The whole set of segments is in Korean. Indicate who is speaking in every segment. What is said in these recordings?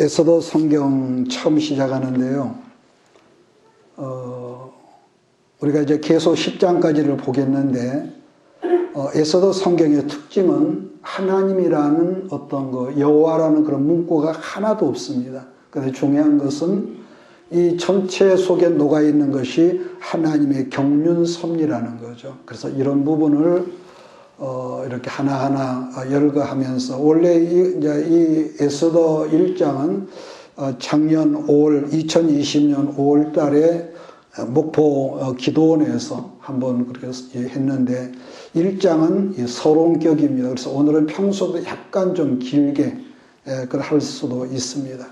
Speaker 1: 에스더 성경 처음 시작하는데요. 우리가 이제 계속 10장까지를 보겠는데, 에스더 성경의 특징은 하나님이라는 어떤 여호와라는 그런 문구가 하나도 없습니다. 그런데 중요한 것은 이 전체 속에 녹아 있는 것이 하나님의 경륜 섭리라는 거죠. 그래서 이런 부분을 이렇게 하나하나 열거하면서, 원래 이 에스더 1장은 작년 2020년 5월 달에 목포 기도원에서 한번 그렇게 했는데, 1장은 서론격입니다. 그래서 오늘은 평소보다 약간 좀 길게 그걸 할 수도 있습니다.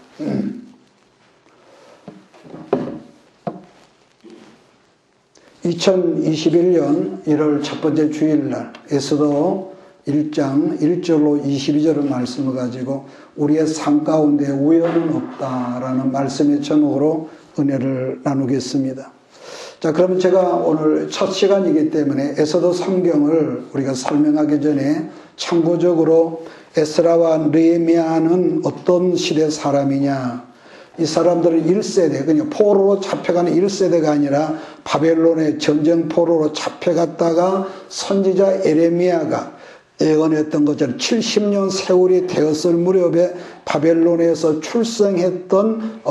Speaker 1: 2021년 1월 첫 번째 주일날 에스더 1장 1절로 22절의 말씀을 가지고 우리의 삶 가운데 우연은 없다라는 말씀의 제목으로 은혜를 나누겠습니다. 자, 그러면 제가 오늘 첫 시간이기 때문에 에스더 성경을 우리가 설명하기 전에 참고적으로 에스라와 느헤미야는 어떤 시대 사람이냐, 이 사람들은 1세대, 그냥 포로로 잡혀가는 1세대가 아니라 바벨론의 전쟁 포로로 잡혀갔다가 선지자 에레미야가 예언했던 것처럼 70년 세월이 되었을 무렵에 바벨론에서 출생했던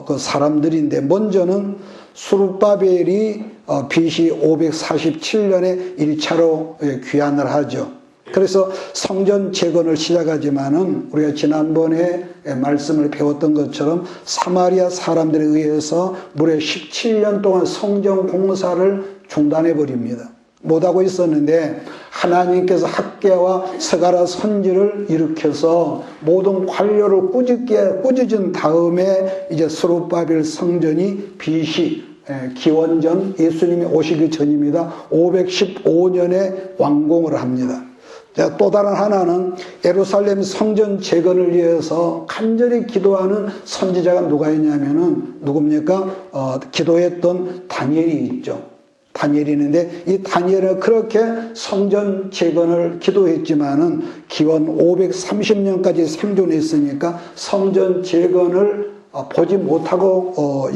Speaker 1: 그 사람들인데, 먼저는 수르바벨이 BC 547년에 1차로 귀환을 하죠. 그래서 성전 재건을 시작하지만은 우리가 지난번에 말씀을 배웠던 것처럼 사마리아 사람들에 의해서 무려 17년 동안 성전 공사를 중단해 버립니다. 못하고 있었는데 하나님께서 학개와 스가랴 선지를 일으켜서 모든 관료를 꾸짖은 다음에 이제 스룹바벨 성전이 BC 기원전 예수님이 오시기 전입니다. 515년에 완공을 합니다. 또 다른 하나는 예루살렘 성전 재건을 위해서 간절히 기도하는 선지자가 누가 있냐면은 누굽니까? 기도했던 다니엘이 있죠. 다니엘이 있는데, 이 다니엘은 그렇게 성전 재건을 기도했지만은 기원 530년까지 생존했으니까 성전 재건을 보지 못하고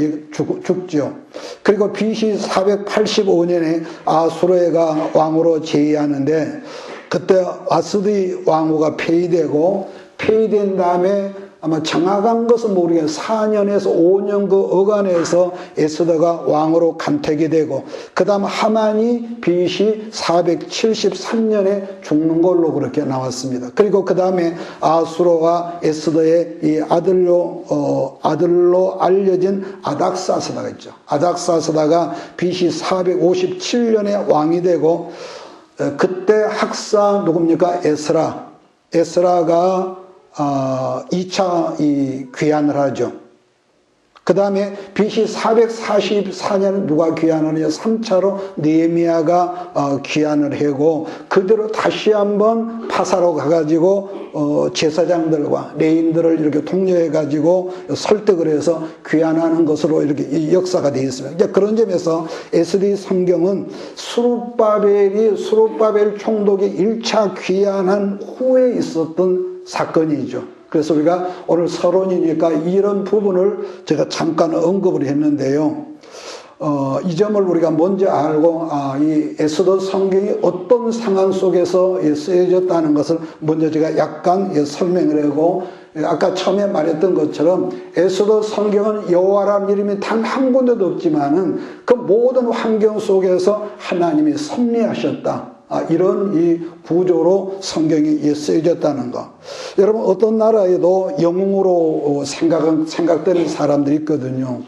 Speaker 1: 죽죠. 그리고 BC 485년에 아수르가 왕으로 제위하는데, 그때 아스디 왕후가 폐위된 다음에 아마 정확한 것은 모르겠는데 4년에서 5년 그 어간에서 에스더가 왕으로 간택이 되고, 그 다음 하만이 BC 473년에 죽는 걸로 그렇게 나왔습니다. 그리고 그 다음에 아수르와 에스더의 이 아들로 알려진 아닥사스다가 있죠. 아닥사스다가 BC 457년에 왕이 되고, 그때 학사 누굽니까? 에스라가 2차 귀환을 하죠. 그 다음에 BC 444년 누가 귀환하느냐? 3차로 느헤미야가 귀환을 하고, 그대로 다시 한번 파사로 가가지고 제사장들과 레인들을 이렇게 통렬해가지고 설득을 해서 귀환하는 것으로 이렇게 이 역사가 되어 있습니다. 이제 그런 점에서 에스더 성경은 수룹바벨 총독이 1차 귀환한 후에 있었던 사건이죠. 그래서 우리가 오늘 서론이니까 이런 부분을 제가 잠깐 언급을 했는데요. 이 점을 우리가 먼저 알고, 이 에스더 성경이 어떤 상황 속에서 쓰여졌다는 것을 먼저 제가 약간 설명을 하고, 아까 처음에 말했던 것처럼 에스더 성경은 여호와라는 이름이 단 한 군데도 없지만은 그 모든 환경 속에서 하나님이 섭리하셨다. 이런 이 구조로 성경이 쓰여졌다는 것. 여러분, 어떤 나라에도 영웅으로 생각되는 사람들이 있거든요.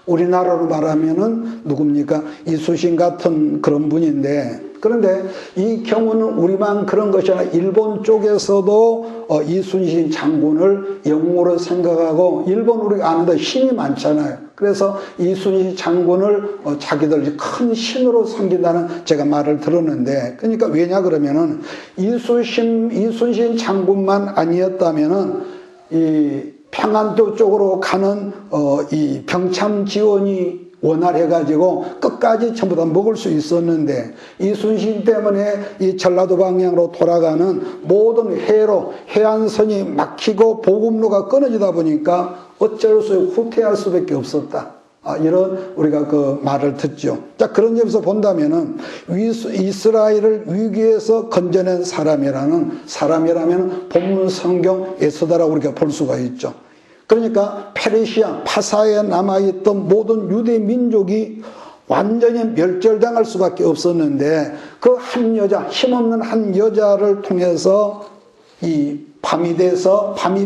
Speaker 1: 우리나라로 말하면은 누굽니까? 이순신 같은 그런 분인데, 그런데 이 경우는 우리만 그런 것이 아니라 일본 쪽에서도 이순신 장군을 영웅으로 생각하고, 일본 우리가 아는데 신이 많잖아요. 그래서 이순신 장군을 자기들 큰 신으로 섬긴다는 제가 말을 들었는데, 그러니까 왜냐 그러면은 이순신 장군만 아니었다면은 이 평안도 쪽으로 가는 이 병참 지원이 원활해가지고 끝까지 전부 다 먹을 수 있었는데 이순신 때문에 이 전라도 방향으로 돌아가는 모든 해로 해안선이 막히고 보급로가 끊어지다 보니까 어쩔 수 없이 후퇴할 수밖에 없었다. 이런 우리가 그 말을 듣죠. 자, 그런 점에서 본다면은 이스라엘을 위기에서 건져낸 사람이라면 본문 성경 에스더라고 우리가 볼 수가 있죠. 그러니까 페르시아 파사에 남아있던 모든 유대 민족이 완전히 멸절당할 수밖에 없었는데 그 한 여자, 힘없는 한 여자를 통해서 이 밤이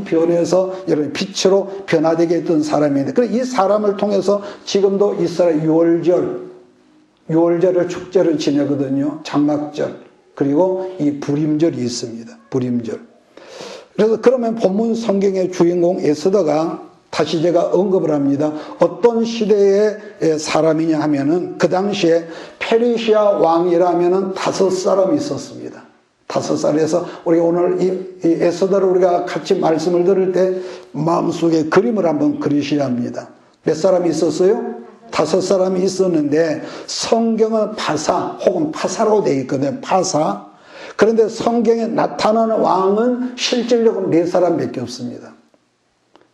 Speaker 1: 변해서 여러분 빛으로 변화되게 했던 사람인데, 그래서 이 사람을 통해서 지금도 이스라엘 유월절을 축제를 지내거든요. 장막절 그리고 이 부림절이 있습니다. 부림절. 그래서 그러면 본문 성경의 주인공 에스더가 다시 제가 언급을 합니다. 어떤 시대의 사람이냐 하면은 그 당시에 페르시아 왕이라면은 5사람이 있었습니다. 5살에서 우리 오늘 이 에스더를 우리가 같이 말씀을 들을 때 마음속에 그림을 한번 그리셔야 합니다. 몇 사람이 있었어요? 5사람이 있었는데 성경은 파사 혹은 파사로 되어 있거든요. 파사. 그런데 성경에 나타나는 왕은 실질적으로 4사람밖에 없습니다.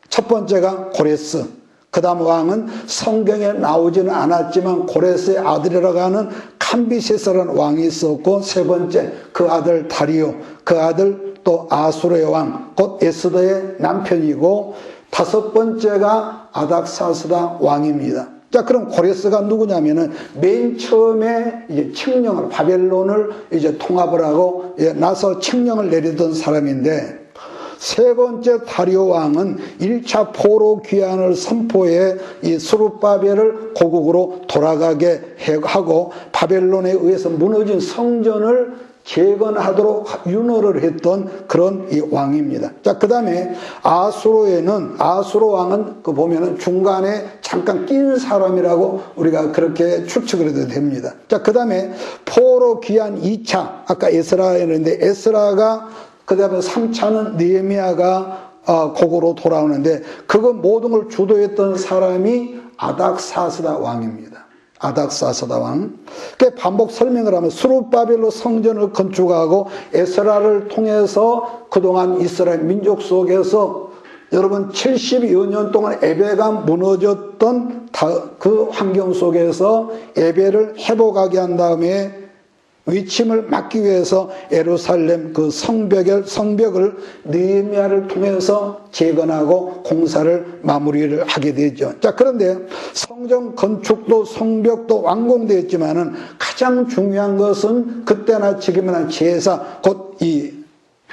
Speaker 1: 첫 번째가 고레스. 그 다음 왕은 성경에 나오지는 않았지만 고레스의 아들이라고 하는 캄비세스라는 왕이 있었고, 세 번째 그 아들 다리오, 그 아들 또 아수르의 왕, 곧 에스더의 남편이고, 5번째가 아닥사스다 왕입니다. 자, 그럼 고레스가 누구냐면은 맨 처음에 이제 칙령을, 바벨론을 이제 통합을 하고 나서 칙령을 내리던 사람인데, 세 번째 다리오 왕은 1차 포로 귀환을 선포해 이 스룹바벨을 고국으로 돌아가게 하고 바벨론에 의해서 무너진 성전을 재건하도록 윤호를 했던 그런 이 왕입니다. 자, 그 다음에 아수르 왕은 그 보면은 중간에 잠깐 낀 사람이라고 우리가 그렇게 추측을 해도 됩니다. 자, 그 다음에 포로 귀환 2차, 아까 에스라였는데 에스라가 그 다음에 3차는 느헤미야가 고국으로 돌아오는데 그거 모든 걸 주도했던 사람이 아닥사스다 왕입니다. 아닥사스다 왕. 그 반복 설명을 하면 스룹바벨로 성전을 건축하고 에스라를 통해서 그동안 이스라엘 민족 속에서 여러분 70여 년 동안 예배가 무너졌던 그 환경 속에서 예배를 회복하게 한 다음에 위침을 막기 위해서 예루살렘 그 성벽을 느헤미야를 통해서 재건하고 공사를 마무리를 하게 되죠. 자, 그런데 성전 건축도 성벽도 완공되었지만은 가장 중요한 것은 그때나 지금이나 제사, 곧 이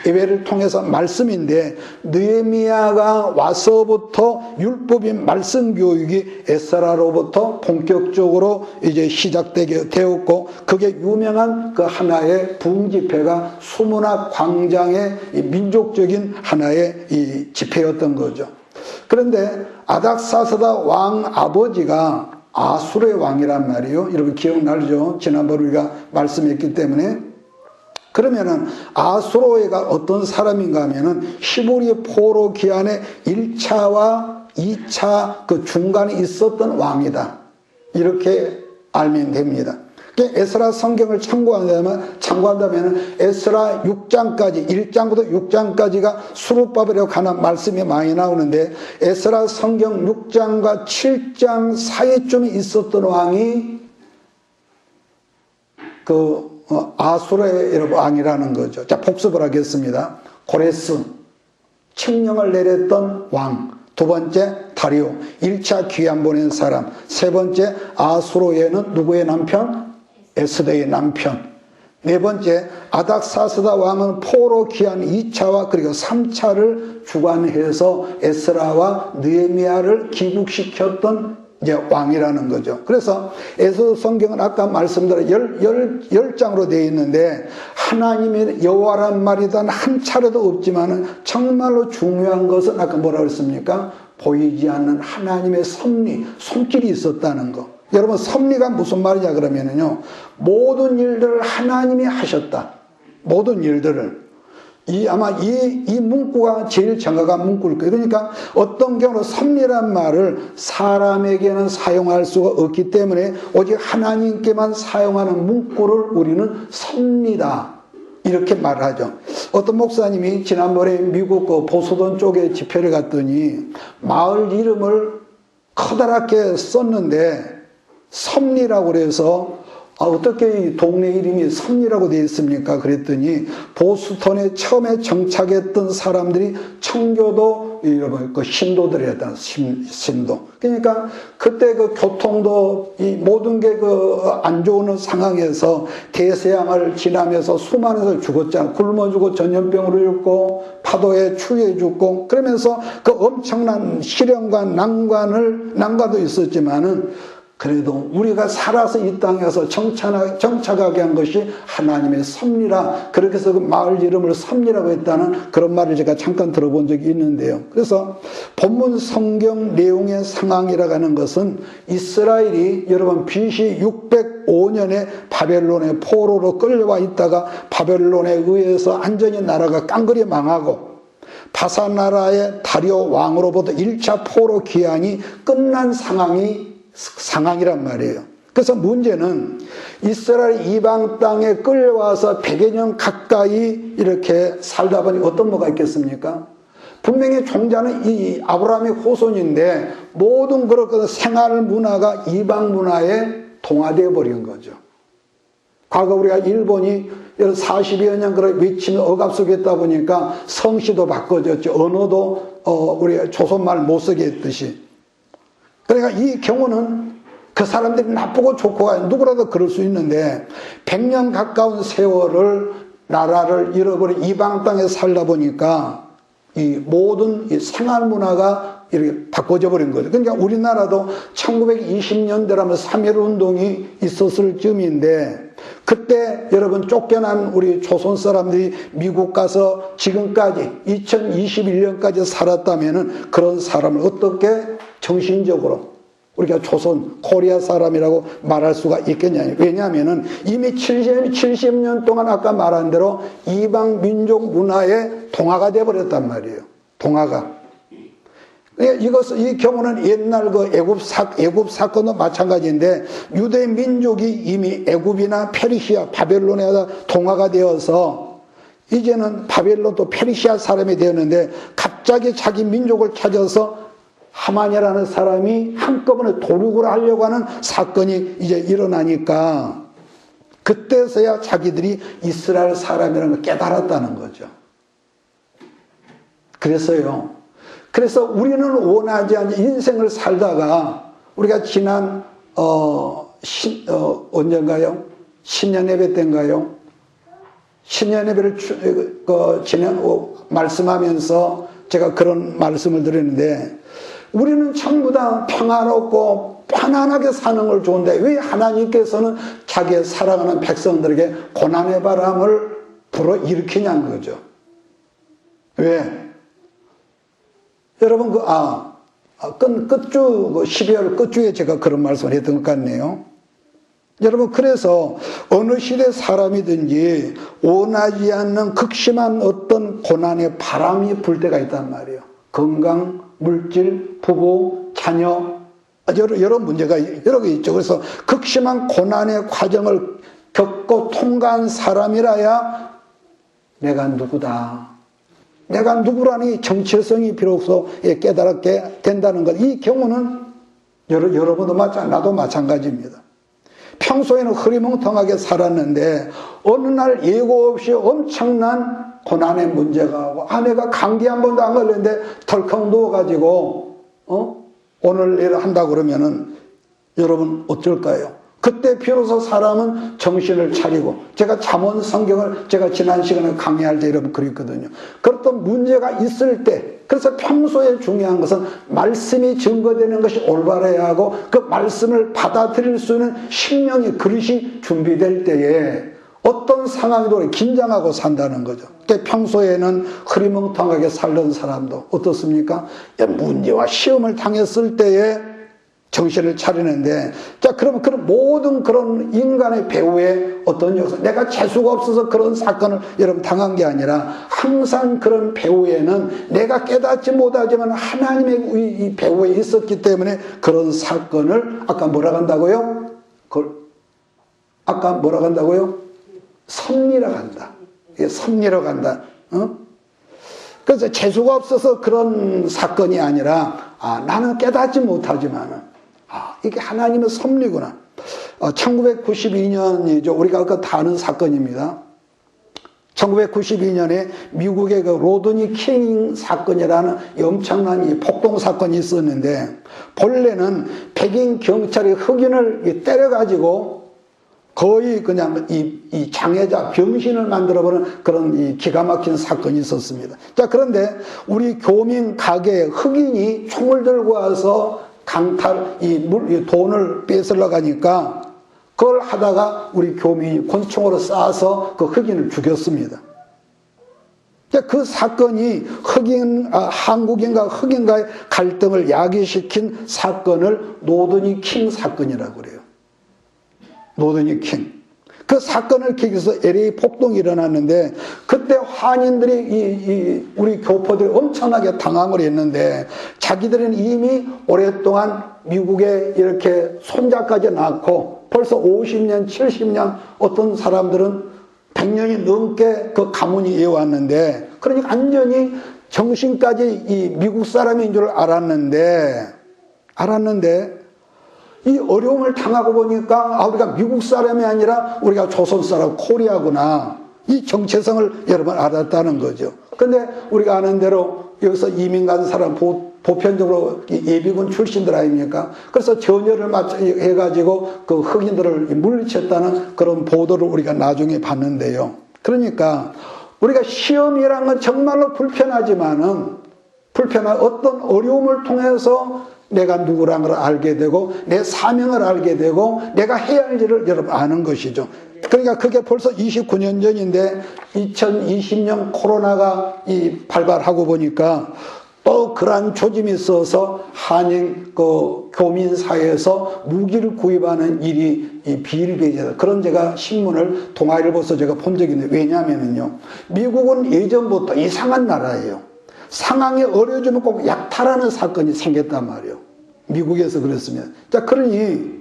Speaker 1: 예배를 통해서 말씀인데, 느헤미야가 와서부터 율법인 말씀 교육이 에스라로부터 본격적으로 이제 시작되게 되었고, 그게 유명한 그 하나의 부흥집회가 수문학 광장의 민족적인 하나의 이 집회였던 거죠. 그런데 아닥사스다 왕 아버지가 아수르의 왕이란 말이에요. 여러분 기억나죠? 지난번 우리가 말씀했기 때문에. 그러면은 아수르가 어떤 사람인가 하면은 히브리 포로 기한에 1차와 2차 그 중간에 있었던 왕이다. 이렇게 알면 됩니다. 에스라 성경을 참고한다면 에스라 6장까지 1장부터 6장까지가 스룹바벨에 관한 말씀이 많이 나오는데, 에스라 성경 6장과 7장 사이쯤에 있었던 왕이 아수르의 왕이라는 거죠. 자, 복습을 하겠습니다. 고레스, 칙령을 내렸던 왕. 두 번째 다리오, 1차 귀환 보낸 사람. 세 번째 아수르에는 누구의 남편? 에스더의 남편. 네 번째 아닥사스다 왕은 포로 귀환 2차와 그리고 3차를 주관해서 에스라와 느헤미야를 귀국시켰던 이제 왕이라는 거죠. 그래서 에스더 성경은 아까 말씀드린 10장으로 되어 있는데, 하나님의 여호와란 말이 단 한 차례도 없지만은 정말로 중요한 것은 아까 뭐라고 했습니까? 보이지 않는 하나님의 섭리, 손길이 있었다는 거. 여러분, 섭리가 무슨 말이냐 그러면은요, 모든 일들을 하나님이 하셨다. 모든 일들을. 아마 이 문구가 제일 정확한 문구일 거예요. 그러니까 어떤 경우는 섭리란 말을 사람에게는 사용할 수가 없기 때문에 오직 하나님께만 사용하는 문구를 우리는 섭리다, 이렇게 말하죠. 어떤 목사님이 지난번에 미국 그 보스턴 쪽에 집회를 갔더니 마을 이름을 커다랗게 썼는데 섭리라고 그래서 어떻게 이 동네 이름이 섭리라고 되어 있습니까? 그랬더니 보스턴에 처음에 정착했던 사람들이 청교도 그 신도들이었다. 신도. 그러니까 그때 그 교통도 이 모든 게 그 안 좋은 상황에서 대서양을 지나면서 수많은 사람이 죽었잖아. 굶어 죽고 전염병으로 죽고 파도에 추위에 죽고 그러면서 그 엄청난 시련과 난관도 있었지만은 그래도 우리가 살아서 이 땅에서 정착하게 한 것이 하나님의 섭리라, 그렇게 해서 그 마을 이름을 섭리라고 했다는 그런 말을 제가 잠깐 들어본 적이 있는데요. 그래서 본문 성경 내용의 상황이라고 하는 것은 이스라엘이 여러분 BC 605년에 바벨론의 포로로 끌려와 있다가 바벨론에 의해서 완전히 나라가 깡그리 망하고 바사나라의 다리오 왕으로부터 1차 포로 기한이 끝난 상황이란 말이에요. 그래서 문제는 이스라엘 이방 땅에 끌려와서 100여 년 가까이 이렇게 살다 보니 어떤 뭐가 있겠습니까? 분명히 종자는 이 아브라함의 후손인데 모든 그런 생활 문화가 이방 문화에 동화되어 버린 거죠. 과거 우리가 일본이 40여 년 그런 외치는 억압 속에 있다 보니까 성씨도 바꿔졌죠. 언어도 우리 조선말 못 쓰게 했듯이. 그러니까 이 경우는 그 사람들이 나쁘고 좋고가 누구라도 그럴 수 있는데 100년 가까운 세월을 나라를 잃어버린 이방 땅에 살다 보니까 이 모든 이 생활 문화가 이렇게 바꿔져 버린 거죠. 그러니까 우리나라도 1920년대라면 3.1 운동이 있었을 즈음인데 그때 여러분 쫓겨난 우리 조선 사람들이 미국 가서 지금까지 2021년까지 살았다면은 그런 사람을 어떻게 정신적으로 우리가 조선 코리아 사람이라고 말할 수가 있겠냐. 왜냐하면은 이미 70년 동안 아까 말한 대로 이방 민족 문화에 동화가 되어버렸단 말이에요. 동화가. 이 경우는 옛날 그 애굽 사건도 마찬가지인데 유대 민족이 이미 애굽이나 페르시아, 바벨론에 동화가 되어서 이제는 바벨론도 페르시아 사람이 되었는데 갑자기 자기 민족을 찾아서 하만이라는 사람이 한꺼번에 도륙을 하려고 하는 사건이 이제 일어나니까 그때서야 자기들이 이스라엘 사람이라는 걸 깨달았다는 거죠. 그래서 우리는 원하지 않는 인생을 살다가 우리가 지난 언젠가요? 신년 예배 때인가요? 신년 예배를 말씀하면서 제가 그런 말씀을 드렸는데 우리는 전부 다 평화롭고 편안하게 사는 걸 좋은데 왜 하나님께서는 자기의 사랑하는 백성들에게 고난의 바람을 불어일으키냐는 거죠. 왜? 여러분 끝주 12월 끝주에 제가 그런 말씀을 했던 것 같네요. 여러분 그래서 어느 시대 사람이든지 원하지 않는 극심한 어떤 고난의 바람이 불 때가 있단 말이에요. 건강, 물질, 부부, 자녀 여러 문제가 여러 개 있죠. 그래서 극심한 고난의 과정을 겪고 통과한 사람이라야 내가 누구다. 내가 누구라니 정체성이 비로소 깨달게 된다는 것. 이 경우는 여러분도 나도 마찬가지입니다. 평소에는 흐리멍텅하게 살았는데 어느 날 예고 없이 엄청난 고난의 문제가 오고 아내가 감기 한 번도 안 걸렸는데 덜컹 누워가지고 오늘 일 한다고 그러면은 여러분 어쩔까요? 그때 비로소 사람은 정신을 차리고 제가 잠언 성경을 제가 지난 시간에 강의할 때 여러분 그랬거든요. 그렇던 문제가 있을 때 그래서 평소에 중요한 것은 말씀이 증거되는 것이 올바라야 하고 그 말씀을 받아들일 수 있는 심령의 그릇이 준비될 때에 어떤 상황도 긴장하고 산다는 거죠. 평소에는 흐리멍텅하게 살던 사람도 어떻습니까? 문제와 시험을 당했을 때에 정신을 차리는데 자 그러면 그런 모든 그런 인간의 배후에 어떤 역사, 내가 재수가 없어서 그런 사건을 여러분 당한 게 아니라 항상 그런 배후에는 내가 깨닫지 못하지만 하나님의 이 배후에 있었기 때문에 그런 사건을 아까 뭐라 한다고요? 아까 뭐라 한다고요? 섭리라고 한다. 섭리라고 한다. 그래서 재수가 없어서 그런 사건이 아니라 나는 깨닫지 못하지만은 이게 하나님의 섭리구나. 1992년이죠. 우리가 다 아는 사건입니다. 1992년에 미국의 그 로드니 킹 사건이라는 엄청난 이 폭동 사건이 있었는데, 본래는 백인 경찰이 흑인을 때려가지고 거의 그냥 이 장애자, 병신을 만들어버리는 그런 이 기가 막힌 사건이 있었습니다. 자, 그런데 우리 교민 가게에 흑인이 총을 들고 와서 이 돈을 뺏으려고 하니까 그걸 하다가 우리 교민이 권총으로 쏴서 그 흑인을 죽였습니다. 그 사건이 한국인과 흑인과의 갈등을 야기시킨 사건을 로드니 킹 사건이라고 그래요. 로드니 킹. 그 사건을 계기해서 LA 폭동이 일어났는데, 그때 한인들이 우리 교포들이 엄청나게 당황을 했는데, 자기들은 이미 오랫동안 미국에 이렇게 손자까지 낳고 벌써 50년, 70년, 어떤 사람들은 100년이 넘게 그 가문이 이어왔는데, 그러니까 완전히 정신까지 이 미국 사람인 줄 알았는데 이 어려움을 당하고 보니까 우리가 미국 사람이 아니라 우리가 조선 사람, 코리아구나, 이 정체성을 여러분 알았다는 거죠. 근데 우리가 아는 대로 여기서 이민 간 사람 보편적으로 예비군 출신들 아닙니까? 그래서 전열을 해가지고 그 흑인들을 물리쳤다는 그런 보도를 우리가 나중에 봤는데요. 그러니까 우리가 시험이란 건 정말로 불편하지만은 어떤 어려움을 통해서 내가 누구라는 걸 알게 되고 내 사명을 알게 되고 내가 해야 할 일을 여러분 아는 것이죠. 그러니까 그게 벌써 29년 전인데 2020년 코로나가 발발하고 보니까 또 그러한 조짐이 있어서 한인 교민 사회에서 무기를 구입하는 일이 비일비재다. 그런 제가 신문을 동아일보에서 제가 본 적이 있는데, 왜냐하면요, 미국은 예전부터 이상한 나라예요. 상황이 어려워지면 꼭 약탈하는 사건이 생겼단 말이에요. 미국에서 그랬습니다. 자, 그러니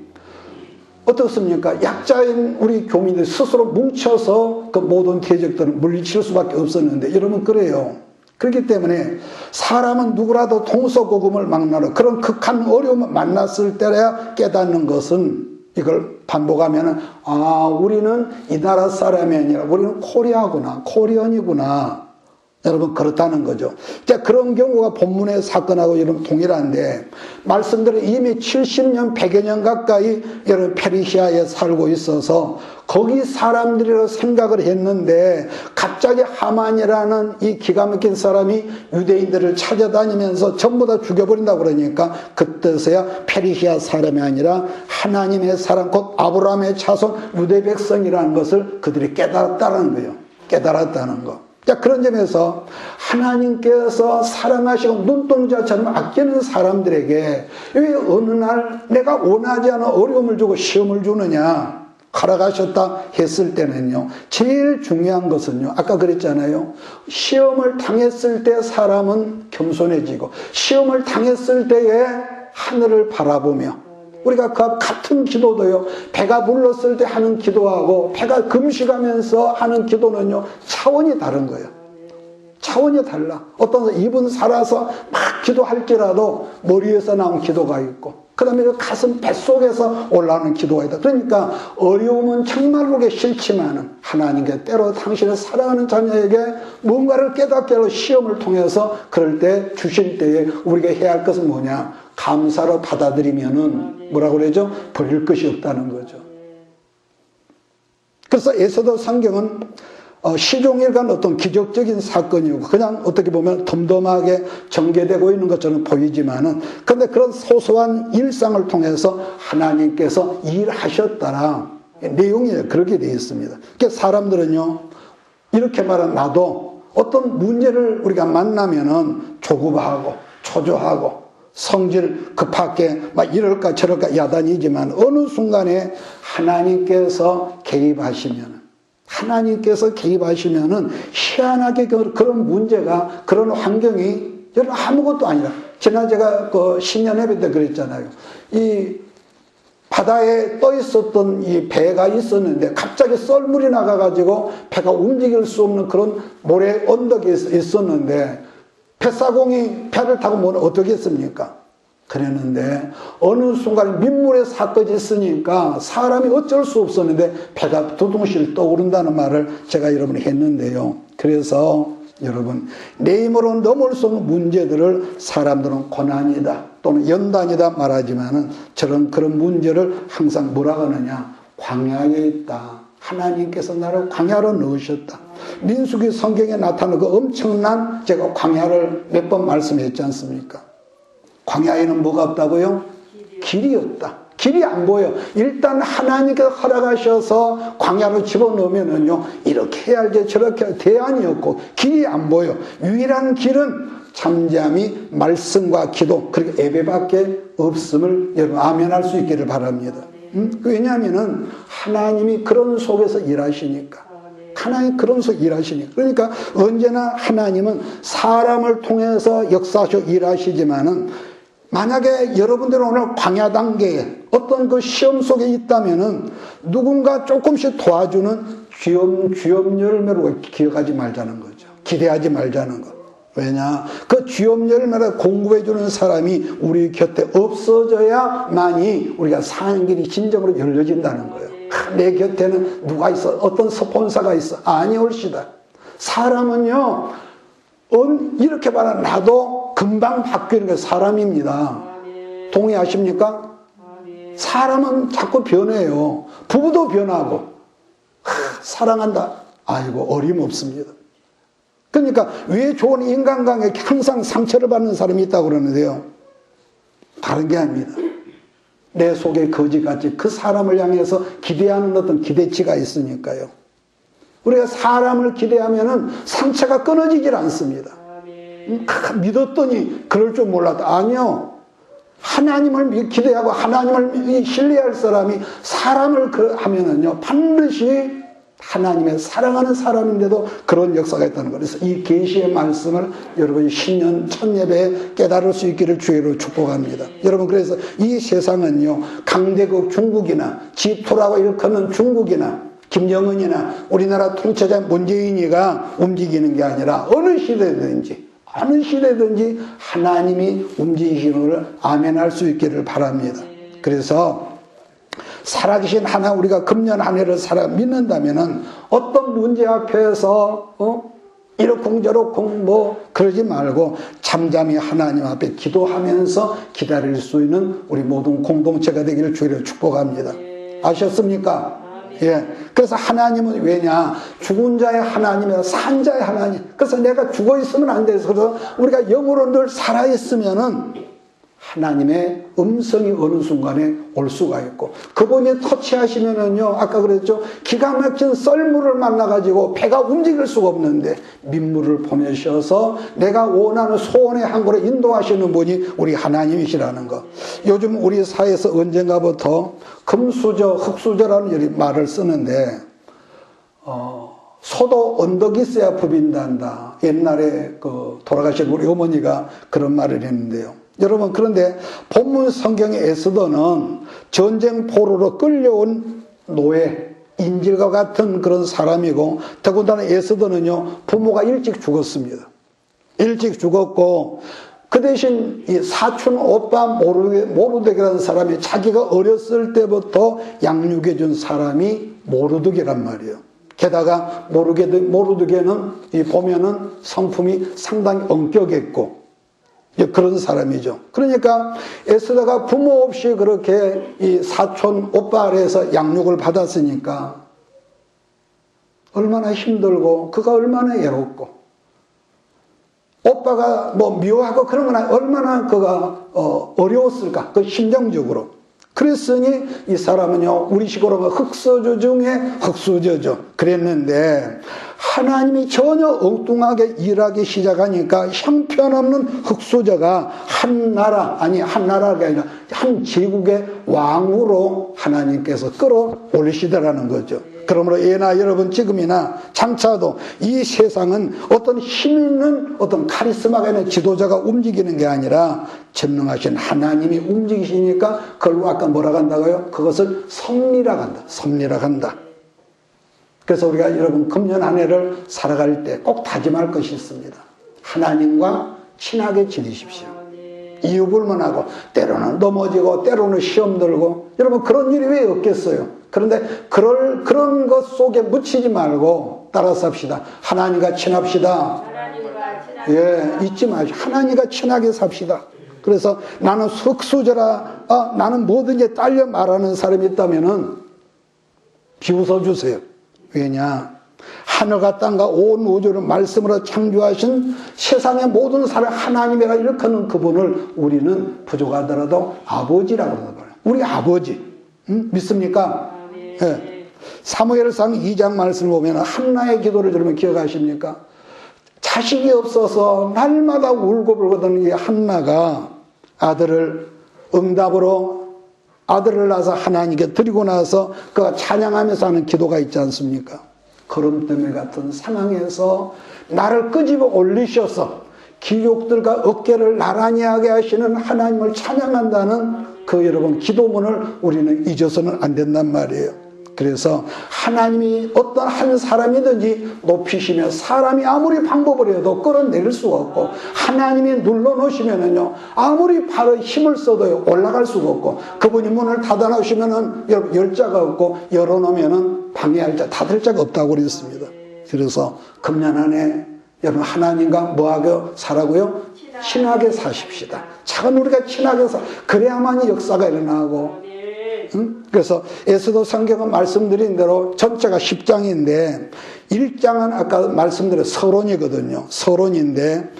Speaker 1: 어떻습니까? 약자인 우리 교민들 스스로 뭉쳐서 그 모든 대적들을 물리칠 수밖에 없었는데, 여러분 그래요. 그렇기 때문에 사람은 누구라도 동서고금을 막나라 그런 극한 어려움을 만났을 때야 깨닫는 것은, 이걸 반복하면은 우리는 이 나라 사람이 아니라 우리는 코리아구나, 코리언이구나, 여러분 그렇다는 거죠. 자, 그런 경우가 본문의 사건하고 여러분 동일한데, 말씀대로 이미 70년 100여 년 가까이 여러분 페르시아에 살고 있어서 거기 사람들이라고 생각을 했는데, 갑자기 하만이라는 이 기가 막힌 사람이 유대인들을 찾아다니면서 전부 다 죽여버린다고 그러니까, 그때서야 페르시아 사람이 아니라 하나님의 사람, 곧 아브라함의 자손 유대 백성이라는 것을 그들이 깨달았다는 거예요. 깨달았다는 거. 자, 그런 점에서 하나님께서 사랑하시고 눈동자처럼 아끼는 사람들에게 왜 어느 날 내가 원하지 않은 어려움을 주고 시험을 주느냐, 허락하셨다 했을 때는요, 제일 중요한 것은요, 아까 그랬잖아요, 시험을 당했을 때 사람은 겸손해지고, 시험을 당했을 때에 하늘을 바라보며, 우리가 그 같은 기도도요, 배가 불렀을 때 하는 기도하고 배가 금식하면서 하는 기도는요, 차원이 다른 거예요. 차원이 달라. 어떤 입은 살아서 막 기도할지라도 머리에서 나온 기도가 있고, 그 다음에 가슴 뱃속에서 올라오는 기도가 있다. 그러니까 어려움은 정말로 싫지만은 하나님께 때로 당신을 사랑하는 자녀에게 뭔가를 깨닫게 하려 시험을 통해서 그럴 때 주실 때에 우리가 해야 할 것은 뭐냐? 감사로 받아들이면은 뭐라고 그러죠? 버릴 것이 없다는 거죠. 그래서 에스더 상경은 시종일관 어떤 기적적인 사건이고, 그냥 어떻게 보면 덤덤하게 전개되고 있는 것처럼 보이지만은, 근데 그런 소소한 일상을 통해서 하나님께서 일하셨다라 내용이 그렇게 되어 있습니다. 그러니까 사람들은요, 이렇게 말하는, 나도 어떤 문제를 우리가 만나면은 조급하고 초조하고 성질 급하게 막 이럴까 저럴까 야단이지만 어느 순간에 하나님께서 개입하시면은 희한하게 그런 문제가, 그런 환경이 여러분 아무것도 아니라, 지난 제가 그 신년 예배 때 그랬잖아요. 이 바다에 떠 있었던 이 배가 있었는데 갑자기 썰물이 나가가지고 배가 움직일 수 없는 그런 모래 언덕에 있었는데 뱃사공이 배를 타고 뭐 어떻게 했습니까? 그랬는데 어느 순간 민물에 사건이 있으니까 사람이 어쩔 수 없었는데 배가 두둥실 떠오른다는 말을 제가 여러분이 했는데요. 그래서 여러분, 내 힘으로 넘을 수 없는 문제들을 사람들은 고난이다 또는 연단이다 말하지만은 그런 문제를 항상 뭐라고 하느냐? 광야에 있다. 하나님께서 나를 광야로 넣으셨다. 민수기 성경에 나타나는 그 엄청난, 제가 광야를 몇 번 말씀했지 않습니까? 광야에는 뭐가 없다고요? 길이 없다. 길이 안 보여. 일단 하나님께서 허락하셔서 광야로 집어넣으면은요, 이렇게 해야지 저렇게 대안이 없고 길이 안 보여. 유일한 길은 잠잠히 말씀과 기도 그리고 예배밖에 없음을 여러분 아멘할 수 있기를 바랍니다. 왜냐하면은 하나님이 그런 속에서 일하시니까. 하나님 그런 속에서 일하시니까. 그러니까 언제나 하나님은 사람을 통해서 역사하셔 일하시지만은 만약에 여러분들은 오늘 광야 단계에 어떤 그 시험 속에 있다면은 누군가 조금씩 도와주는 주염 열매로 기억하지 말자는 거죠. 기대하지 말자는 거. 왜냐? 그 주염 열매를 공급해주는 사람이 우리 곁에 없어져야만이 우리가 사는 길이 진정으로 열려진다는 거예요. 내 곁에는 누가 있어? 어떤 스폰서가 있어? 아니 올시다. 사람은요, 이렇게 말하면 나도 금방 바뀌는 게 사람입니다. 동의하십니까? 사람은 자꾸 변해요. 부부도 변하고. 사랑한다. 아이고 어림없습니다. 그러니까 왜 좋은 인간관계에 항상 상처를 받는 사람이 있다고 그러는데요. 다른 게 아닙니다. 내 속에 거지같이 그 사람을 향해서 기대하는 어떤 기대치가 있으니까요. 우리가 사람을 기대하면은 상처가 끊어지질 않습니다. 믿었더니 그럴 줄 몰랐다. 아니요. 하나님을 기대하고 하나님을 신뢰할 사람이 사람을 하면은요, 반드시 하나님의 사랑하는 사람인데도 그런 역사가 있다는 거예요. 그래서 이 계시의 말씀을 여러분이 신년 첫 예배에 깨달을 수 있기를 주의로 축복합니다. 여러분, 그래서 이 세상은요, 강대국 중국이나 G2라고 일컫는 중국이나 김정은이나 우리나라 통치자 문재인이가 움직이는 게 아니라 어느 시대든지 하나님이 움직이시는 걸 아멘할 수 있기를 바랍니다. 그래서 살아계신 하나, 우리가 금년 한 해를 믿는다면은 어떤 문제 앞에서 이러쿵저러쿵 그러지 말고 잠잠히 하나님 앞에 기도하면서 기다릴 수 있는 우리 모든 공동체가 되기를 주의로 축복합니다. 아셨습니까? 예. 그래서 하나님은 왜냐? 죽은 자의 하나님이라 산 자의 하나님. 그래서 내가 죽어 있으면 안 돼서 그래서 우리가 영으로 늘 살아 있으면은 하나님의 음성이 어느 순간에 올 수가 있고, 그분이 터치하시면은요, 아까 그랬죠, 기가 막힌 썰물을 만나가지고 배가 움직일 수가 없는데 민물을 보내셔서 내가 원하는 소원의 항구로 인도하시는 분이 우리 하나님이시라는 거. 요즘 우리 사회에서 언젠가부터 금수저, 흙수저라는 말을 쓰는데, 소도 언덕이 있어야 부빈단다. 옛날에 돌아가신 우리 어머니가 그런 말을 했는데요. 여러분, 그런데 본문 성경의 에스더는 전쟁 포로로 끌려온 노예, 인질과 같은 그런 사람이고, 더군다나 에스더는요, 부모가 일찍 죽었습니다. 일찍 죽었고, 그 대신 이 사촌 오빠 모르드게라는 사람이 자기가 어렸을 때부터 양육해준 사람이 모르드게란 말이에요. 게다가 모르드게는 보면은 성품이 상당히 엄격했고, 그런 사람이죠. 그러니까 에스더가 부모 없이 그렇게 이 사촌 오빠 아래에서 양육을 받았으니까 얼마나 힘들고 그가 얼마나 외롭고 오빠가 미워하고 그런 건 얼마나 그가 어려웠을까, 그 심정적으로. 그랬으니 이 사람은요, 우리식으로 흙수저 중에 흙수저죠. 그랬는데 하나님이 전혀 엉뚱하게 일하기 시작하니까 형편없는 흙수저가 한 나라가 아니라 한 제국의 왕으로 하나님께서 끌어올리시더라는 거죠. 그러므로 예나 여러분 지금이나 장차도 이 세상은 어떤 힘 있는 어떤 카리스마가 있는 지도자가 움직이는 게 아니라 전능하신 하나님이 움직이시니까 그걸 아까 뭐라고 한다고요? 그것을 섭리라고 한다. 섭리라고 한다. 그래서 우리가 여러분 금년 한 해를 살아갈 때 꼭 다짐할 것이 있습니다. 하나님과 친하게 지내십시오. 이유불문하고 때로는 넘어지고 때로는 시험 들고 여러분 그런 일이 왜 없겠어요? 그런데 그런 것 속에 묻히지 말고 따라서 합시다. 하나님과 친합시다. 예, 잊지 마시고 하나님과 친하게 삽시다. 그래서 나는 흙수저라, 나는 뭐든지 딸려 말하는 사람이 있다면은 비웃어 주세요. 왜냐? 하늘과 땅과 온 우주를 말씀으로 창조하신 세상의 모든 사람 하나님이라 일컫는 그분을 우리는 부족하더라도 아버지라고 그러는 거예요. 우리 아버지. 믿습니까? 예. 사무엘상 2장 말씀을 보면 한나의 기도를 들으면 기억하십니까? 자식이 없어서 날마다 울고 불거든 이 한나가 아들을 응답으로 아들을 낳아서 하나님께 드리고 나서 그가 찬양하면서 하는 기도가 있지 않습니까? 거름더미 같은 상황에서 나를 끄집어 올리셔서 기욕들과 어깨를 나란히 하게 하시는 하나님을 찬양한다는 그 여러분 기도문을 우리는 잊어서는 안 된단 말이에요. 그래서 하나님이 어떤 한 사람이든지 높이시면 사람이 아무리 방법을 해도 끌어내릴 수가 없고 하나님이 눌러놓으시면은요 아무리 발에 힘을 써도 올라갈 수가 없고 그분이 문을 닫아놓으시면은 열자가 없고 열어놓으면은 방해할 자 닫을 자가 없다고 그랬습니다. 그래서 금년 안에 여러분 하나님과 뭐하고 살라고요? 친하게 사십시다. 작은 우리가 친하게 그래야만이 역사가 일어나고 그래서 에스더 성경은 말씀드린 대로 전체가 10장인데 1장은 아까 말씀드린 서론이거든요. 서론인데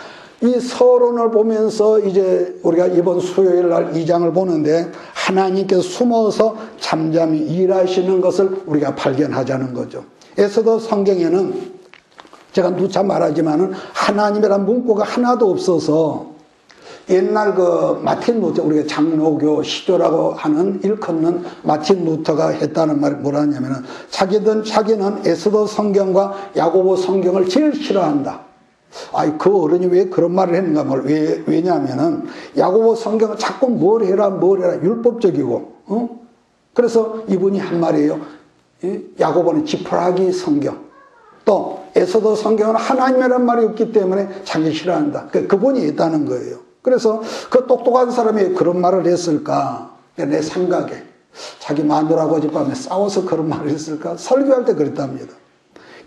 Speaker 1: 이 서론을 보면서 이제 우리가 이번 수요일 날 2장을 보는데 하나님께서 숨어서 잠잠히 일하시는 것을 우리가 발견하자는 거죠. 에스더 성경에는 제가 누차 말하지만은 하나님이란 문구가 하나도 없어서 옛날 그 마틴 루터, 우리가 장로교 시조라고 하는 일컫는 마틴 루터가 했다는 말이 뭐라 하냐면은 자기는 에스더 성경과 야고보 성경을 제일 싫어한다. 그 어른이 왜 그런 말을 했는가 왜냐하면은 야고보 성경은 자꾸 뭘 해라 율법적이고, 그래서 이분이 한 말이에요. 야고보는 지푸라기 성경. 또 에스더 성경은 하나님이란 말이 없기 때문에 자기 싫어한다. 그분이 있다는 거예요. 그래서 그 똑똑한 사람이 그런 말을 했을까? 내 생각에 자기 마누라하고 어젯밤에 싸워서 그런 말을 했을까? 설교할 때 그랬답니다.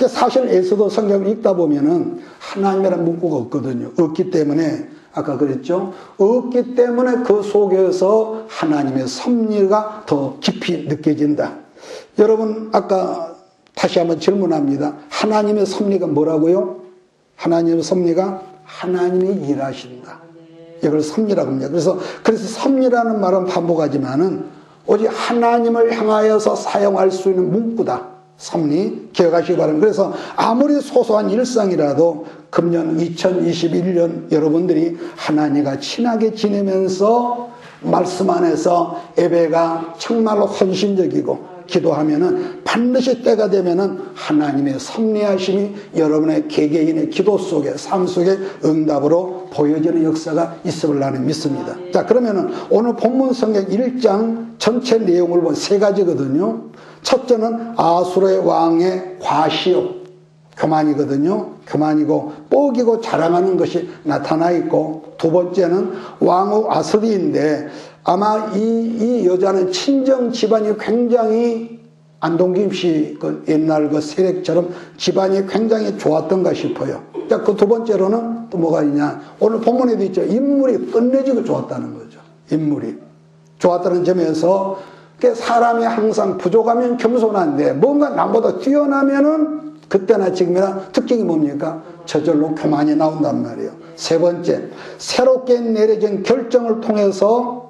Speaker 1: 사실 에스더 성경을 읽다 보면은 하나님이라는 문구가 없거든요. 없기 때문에 아까 그랬죠. 없기 때문에 그 속에서 하나님의 섭리가 더 깊이 느껴진다. 여러분 아까 다시 한번 질문합니다. 하나님의 섭리가 뭐라고요? 하나님의 섭리가 하나님이 일하신다. 이걸 섭리라고 합니다. 그래서 섭리라는 말은 반복하지만은 오직 하나님을 향하여서 사용할 수 있는 문구다. 섭리 기억하시기 바랍니다. 그래서 아무리 소소한 일상이라도 금년 2021년 여러분들이 하나님과 친하게 지내면서 말씀 안에서 예배가 정말로 헌신적이고 기도하면은 반드시 때가 되면은 하나님의 섭리하심이 여러분의 개개인의 기도 속에 삶 속에 응답으로 보여지는 역사가 있음을 나는 믿습니다. 자, 그러면은 오늘 본문 성경 1장 전체 내용을 보면 세 가지거든요. 첫째는 아수르의 왕의 과시욕, 교만이거든요. 교만이고 뽀기고 자랑하는 것이 나타나 있고, 두 번째는 왕후 아스리인데 아마 이 여자는 친정 집안이 굉장히 안동김 씨 그 옛날 그 세력처럼 집안이 굉장히 좋았던가 싶어요. 자, 그 두 번째로는 또 뭐가 있냐? 오늘 본문에도 있죠. 인물이 끝내주고 좋았다는 거죠. 인물이 좋았다는 점에서 사람이 항상 부족하면 겸손한데 뭔가 남보다 뛰어나면은 그때나 지금이나 특징이 뭡니까? 저절로 교만이 나온단 말이에요. 세 번째, 새롭게 내려진 결정을 통해서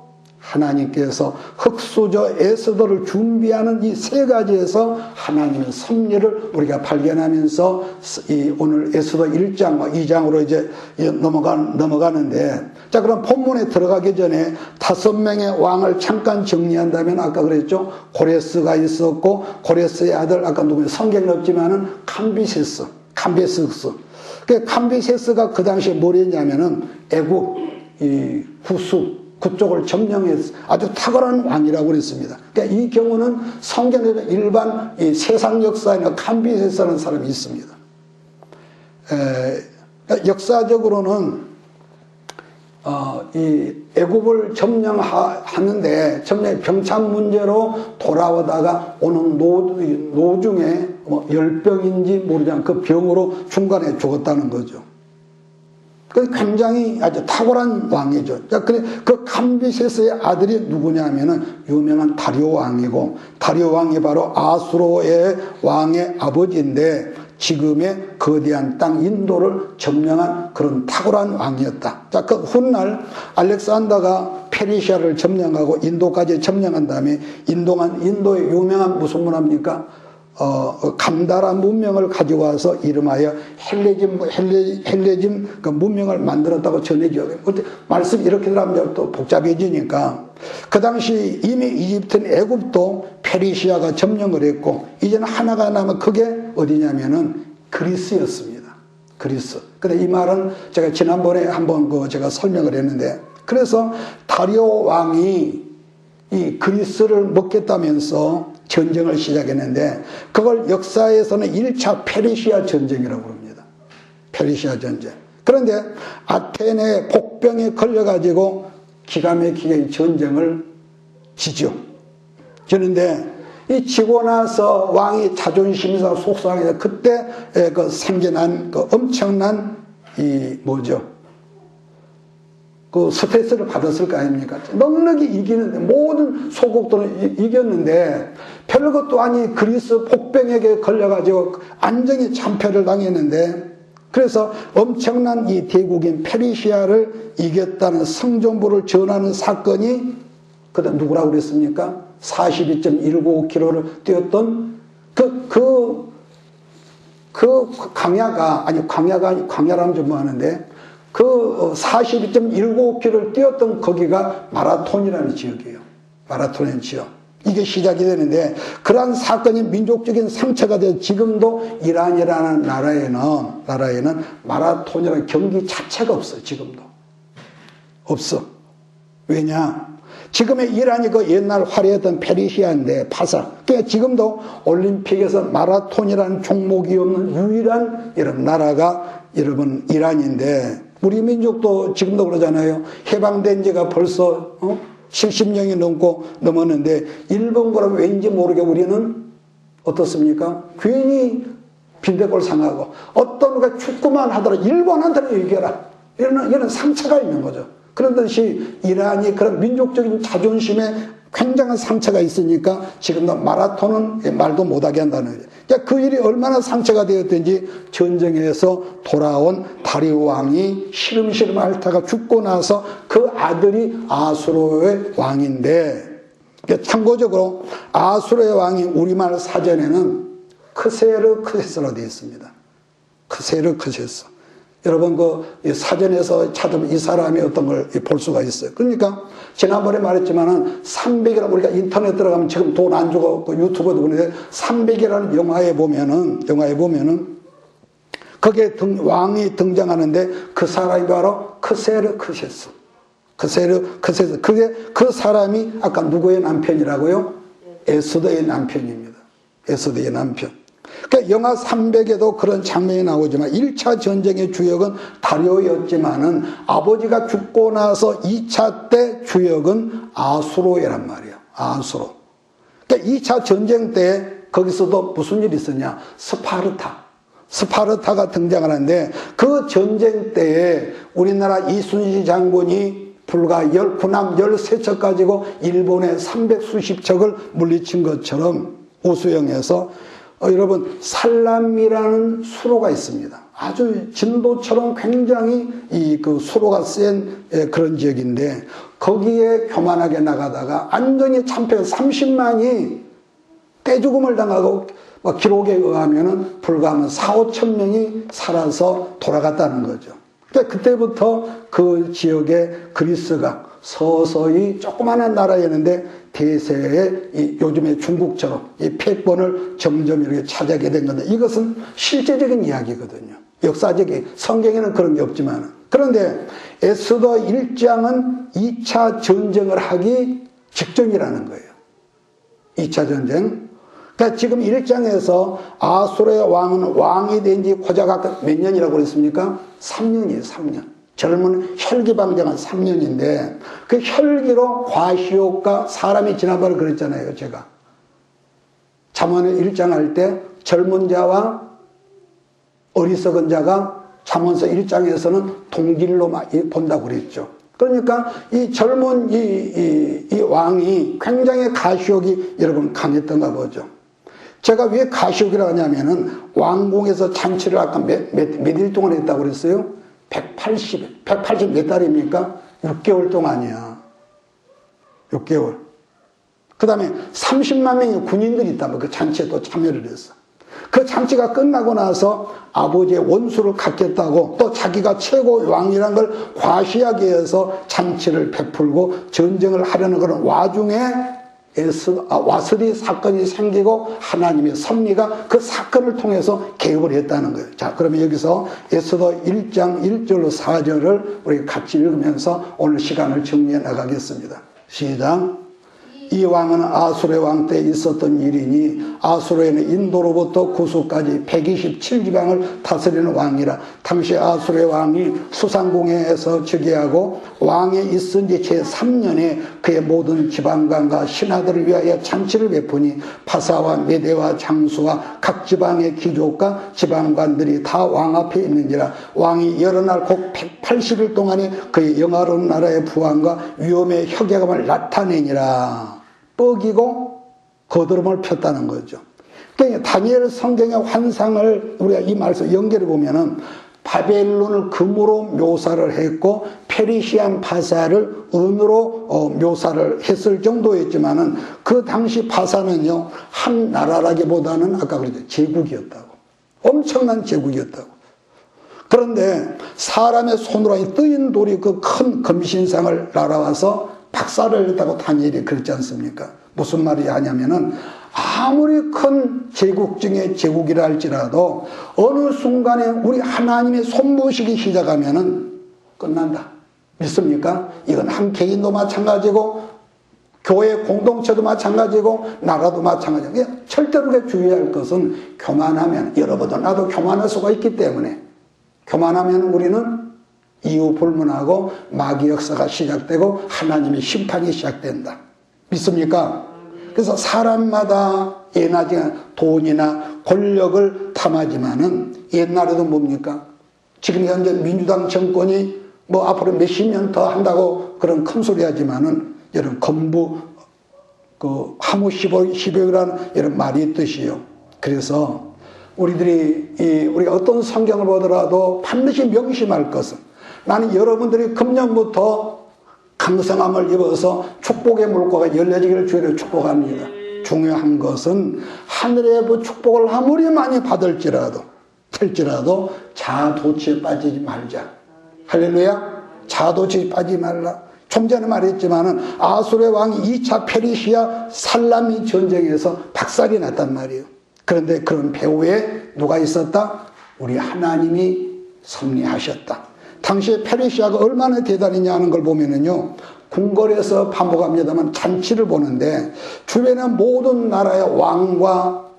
Speaker 1: 하나님께서 흑수저 에스더를 준비하는 이 세 가지에서 하나님의 섭리를 우리가 발견하면서 이 오늘 에스더 1장, 2장으로 이제 넘어가는데, 자, 그럼 본문에 들어가기 전에 5명의 왕을 잠깐 정리한다면, 아까 그랬죠? 고레스가 있었고, 고레스의 아들, 아까 누구냐? 성경에 없지만은 캄비세스. 그 캄비세스가 그 당시에 뭘 했냐면은 애국, 이 구수, 그쪽을 점령해서 아주 탁월한 왕이라고 그랬습니다. 그러니까 이 경우는 성경에는 일반 이 세상 역사에는 캄비세스라는 사람이 있습니다. 역사적으로는 이 애굽을 점령하는데 병참 문제로 돌아오다가 오는 노중에 열병인지 모르지만 그 병으로 중간에 죽었다는 거죠. 그 굉장히 아주 탁월한 왕이죠. 그 캄비세스의 아들이 누구냐면은 유명한 다리오 왕이고, 다리오 왕이 바로 아수로의 왕의 아버지인데 지금의 거대한 땅 인도를 점령한 그런 탁월한 왕이었다. 자, 그 훗날 알렉산더가 페르시아를 점령하고 인도까지 점령한 다음에 인도의 유명한 무슨 문화입니까? 감다라 문명을 가지고 와서 이름하여 헬레즘 그 문명을 만들었다고 전해져. 말씀이 이렇게 들어가면 또 복잡해지니까. 그 당시 이미 이집트는 애굽도 페르시아가 점령을 했고, 이제는 하나가 남은 그게 어디냐면은 그리스였습니다. 그리스. 근데 이 말은 제가 지난번에 한번 제가 설명을 했는데, 그래서 다리오 왕이 이 그리스를 먹겠다면서 전쟁을 시작했는데, 그걸 역사에서는 1차 페르시아 전쟁이라고 합니다. 페르시아 전쟁. 그런데 아테네 복병에 걸려가지고 기가 막히게 전쟁을 지죠. 지는데 이 지고 나서 왕이 자존심이 속상해서 그때 그 생겨난 그 엄청난 그 스트레스를 받았을 거 아닙니까? 넉넉히 이기는데, 모든 소국들은 이겼는데, 별것도 아닌 그리스 복병에게 걸려가지고 안정히 참패를 당했는데, 그래서 엄청난 이 대국인 페르시아를 이겼다는 성전부를 전하는 사건이, 그다음 누구라고 그랬습니까? 42.195km를 뛰었던 광야라면 좀 하는데, 그 42.195km를 뛰었던 거기가 마라톤이라는 지역이에요. 마라톤의 지역. 이게 시작이 되는데, 그러한 사건이 민족적인 상처가 돼서 지금도 이란이라는 나라에는 마라톤이라는 경기 자체가 없어요. 지금도. 없어. 왜냐? 지금의 이란이 그 옛날 화려했던 페르시아인데, 그러니까 지금도 올림픽에서 마라톤이라는 종목이 없는 유일한 이런 나라가 여러분 이란인데, 우리 민족도 지금도 그러잖아요. 해방된 지가 벌써 70년이 넘었는데, 일본 거라면 왠지 모르게 우리는 어떻습니까? 괜히 빈대골 상하고, 어떤 누가 축구만 하더라도 일본한테는 이겨라, 이런 상처가 있는 거죠. 그런 듯이 이란이 그런 민족적인 자존심에 굉장한 상처가 있으니까 지금도 마라톤은 말도 못하게 한다는 거죠. 그 일이 얼마나 상처가 되었든지 전쟁에서 돌아온 다리오 왕이 시름시름 앓다가 죽고 나서 그 아들이 아수로의 왕인데, 참고적으로 아수로의 왕이 우리말 사전에는 크세르크세스로 되어 있습니다. 크세르크세스. 여러분 그 사전에서 찾으면 이 사람이 어떤 걸 볼 수가 있어요. 그러니까 지난번에 말했지만은 300이라고 우리가 인터넷 들어가면 지금 돈 안 주고 유튜브도 보는데 300이라는 영화에 보면은 거기에 왕이 등장하는데 그 사람이 바로 크세르크세스. 그게 그 사람이 아까 누구의 남편이라고요? 에스더의 남편입니다. 에스더의 남편. 그러니까 영화 300에도 그런 장면이 나오지만 1차 전쟁의 주역은 다리오였지만은 아버지가 죽고 나서 2차 때 주역은 아수로란 말이에요. 아수로. 그러니까 2차 전쟁 때 거기서도 무슨 일이 있었냐? 스파르타가 등장하는데, 그 전쟁 때에 우리나라 이순신 장군이 불과 군함 13척 가지고 일본의 300수십 척을 물리친 것처럼 우수영에서 여러분 살람이라는 수로가 있습니다. 아주 진도처럼 굉장히 그 수로가 센 그런 지역인데, 거기에 교만하게 나가다가 완전히 참패해서 30만이 떼죽음을 당하고 기록에 의하면 불과 4, 5천 명이 살아서 돌아갔다는 거죠. 그러니까 그때부터 그 지역의 그리스가 서서히 조그마한 나라였는데 대세의 요즘의 중국처럼 이 패권을 점점 이렇게 차지하게 된 건데, 이것은 실제적인 이야기거든요. 역사적인, 성경에는 그런 게 없지만. 그런데 에스더 1장은 2차 전쟁을 하기 직전이라는 거예요. 2차 전쟁. 그러니까 지금 1장에서 아수르의 왕은 왕이 된 지 고작 아까 몇 년이라고 그랬습니까? 3년이에요, 3년. 젊은 혈기방정한 3년인데, 그 혈기로 과시욕과 사람이 지나버려 그랬잖아요, 제가. 잠언의 1장 할 때 젊은 자와 어리석은 자가 잠언서 1장에서는 동질로 본다고 그랬죠. 그러니까 이 젊은 이 왕이 굉장히 가시욕이 여러분 강했던가 보죠. 제가 왜 가시욕이라고 하냐면은 왕궁에서 잔치를 아까 몇 일 동안 했다고 그랬어요? 180 몇 달입니까? 6개월 동안이야. 6개월. 그 다음에 30만 명의 군인들이 있다면 그 잔치에 또 참여를 했어. 그 잔치가 끝나고 나서 아버지의 원수를 갚겠다고 또 자기가 최고 왕이라는 걸 과시하기 위해서 잔치를 베풀고 전쟁을 하려는 그런 와중에 와스리 사건이 생기고 하나님의 섭리가 그 사건을 통해서 개입을 했다는 거예요. 자, 그러면 여기서 에스더 1장 1절로 4절을 우리 같이 읽으면서 오늘 시간을 정리해 나가겠습니다. 시작. 이 왕은 아수르의 왕 때 있었던 일이니 아수르에는 인도로부터 구수까지 127지방을 다스리는 왕이라. 당시 아수르의 왕이 수상궁에서 즉위하고 왕에 있은 지 제3년에 그의 모든 지방관과 신하들을 위하여 잔치를 베푸니 파사와 메대와 장수와 각 지방의 귀족과 지방관들이 다 왕 앞에 있는지라. 왕이 여러 날 곧 180일 동안에 그의 영화로운 나라의 부왕과 위엄의 혁약감을 나타내니라. 뻐기고 거드름을 폈다는 거죠. 그러니까 다니엘 성경의 환상을 우리가 이 말씀 연결해 보면은 바벨론을 금으로 묘사를 했고 페르시안 바사를 은으로 묘사를 했을 정도였지만은 그 당시 바사는요 한 나라라기보다는 아까 그랬죠 제국이었다고. 엄청난 제국이었다고. 그런데 사람의 손으로 뜨인 돌이 그 큰 금신상을 날아와서 박살을 냈다고 다니엘이 그랬지 않습니까? 무슨 말이 하냐면은 아무리 큰 제국 중에 제국이라 할지라도 어느 순간에 우리 하나님의 손모시기 시작하면은 끝난다. 믿습니까? 이건 한 개인도 마찬가지고 교회 공동체도 마찬가지고 나라도 마찬가지고 절대로 주의할 것은 교만하면 여러분도 나도 교만할 수가 있기 때문에 교만하면 우리는 이유 불문하고 마귀 역사가 시작되고 하나님의 심판이 시작된다. 믿습니까? 그래서 사람마다 예나지나 돈이나 권력을 탐하지만은 옛날에도 뭡니까? 지금 현재 민주당 정권이 뭐 앞으로 몇십 년 더 한다고 그런 큰 소리 하지만은 여러분 건부 하무 12억이라는 이런 말이 있듯이요. 그래서 우리가 어떤 성경을 보더라도 반드시 명심할 것은 나는 여러분들이 금년부터 강성함을 입어서 축복의 물고가 열려지기를 주의를 축복합니다. 중요한 것은 하늘의 축복을 아무리 많이 받을지라도 자아도취에 빠지지 말자. 할렐루야. 자아도취에 빠지지 말라. 좀 전에 말했지만은 아수르의 왕이 2차 페르시아 살라미 전쟁에서 박살이 났단 말이에요. 그런데 그런 배후에 누가 있었다? 우리 하나님이 섭리하셨다. 당시에 페르시아가 얼마나 대단했냐 하는 걸 보면은요, 궁궐에서 반복합니다만 잔치를 보는데 주변에 모든 나라의 왕과